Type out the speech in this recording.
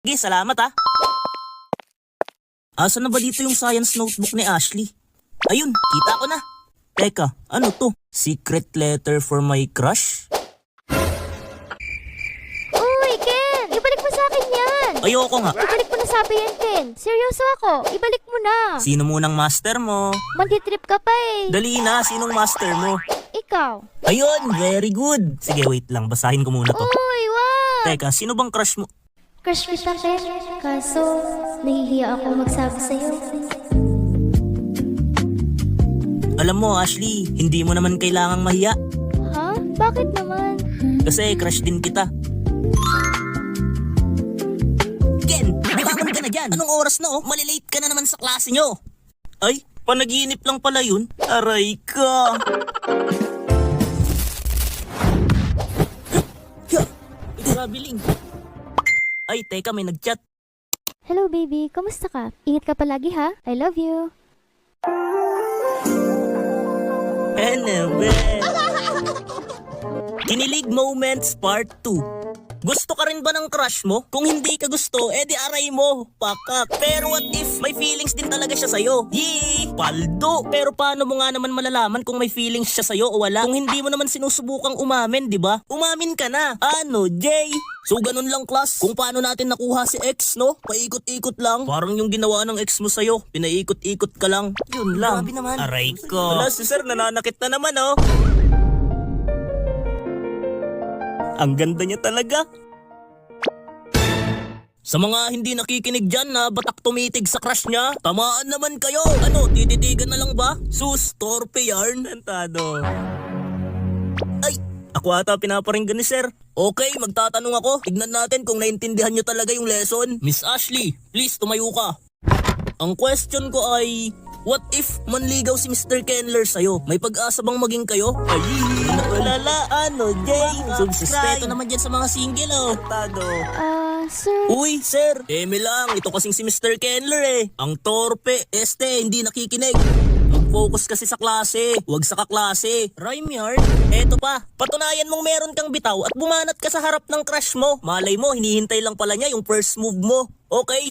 Sige, salamat ah. Asan na ba dito yung science notebook ni Ashley? Ayun, kita ko na. Teka, ano to? Secret letter for my crush? Uy, Ken! Ibalik mo sa akin yan! Ayoko nga. Ibalik mo na sabi yan, Ken. Seryoso ako. Ibalik mo na. Sino munang master mo? Magti-trip ka pa eh. Dali na, sinong master mo? Ikaw. Ayun, very good. Sige, wait lang, basahin ko muna to. Uy, wag! Teka, sino bang crush mo? Crush kita, Ken. Kaso, nahihiya ako magsabi sa'yo. Alam mo, Ashley, hindi mo naman kailangang mahiya. Ha? Bakit naman? Kasi crush din kita. Ken, bumangon ka na dyan. Anong oras na oh? Malilate ka na naman sa klase nyo. Ay, panaginip lang pala yun. Aray ka. Grabe, Ling. Ay, teka, may nagchat. Hello, baby. Kamusta ka? Ingat ka palagi, ha? I love you. Anyway. Kinilig Moments Part 2. Gusto ka rin ba ng crush mo? Kung hindi ka gusto, edi aray mo. Pakak. Pero what if may feelings din talaga siya sa'yo? Yee! Paldo! Pero paano mo nga naman malalaman kung may feelings siya sa'yo o wala? Kung hindi mo naman sinusubukang umamin, di ba? Umamin ka na. Ano, Jay? So ganun lang, class. Kung paano natin nakuha si ex, no? Paikot-ikot lang. Parang yung ginawa ng ex mo sa'yo. Pinaikot-ikot ka lang. Yun lang. Grabe naman. Aray ko. Wala, si sir, nananakit na naman, oh. Ang ganda niya talaga. Sa mga hindi nakikinig dyan na batak tumitig sa crush niya, tamaan naman kayo. Ano, tititigan na lang ba? Sus, torpe yarn. Tantado. Ay, ako ata pinaparinggan ni sir. Okay, magtatanong ako. Tignan natin kung naintindihan nyo talaga yung lesson. Miss Ashley, please tumayo ka. Ang question ko ay, what if manligaw si Mr. Kenler sa'yo? May pag-asa bang maging kayo? Ay, nawalala, ano, Jay? Subscribe. Respeto naman dyan sa mga single, oh. Tado. Sir. Uy, sir. Eme lang, ito kasing si Mr. Kenler eh. Ang torpe, hindi nakikinig. Mag-focus kasi sa klase, huwag sa kaklase. Rhyme yarn. Eto pa, patunayan mong meron kang bitaw at bumanat ka sa harap ng crush mo. Malay mo, hinihintay lang pala niya yung first move mo. Okay?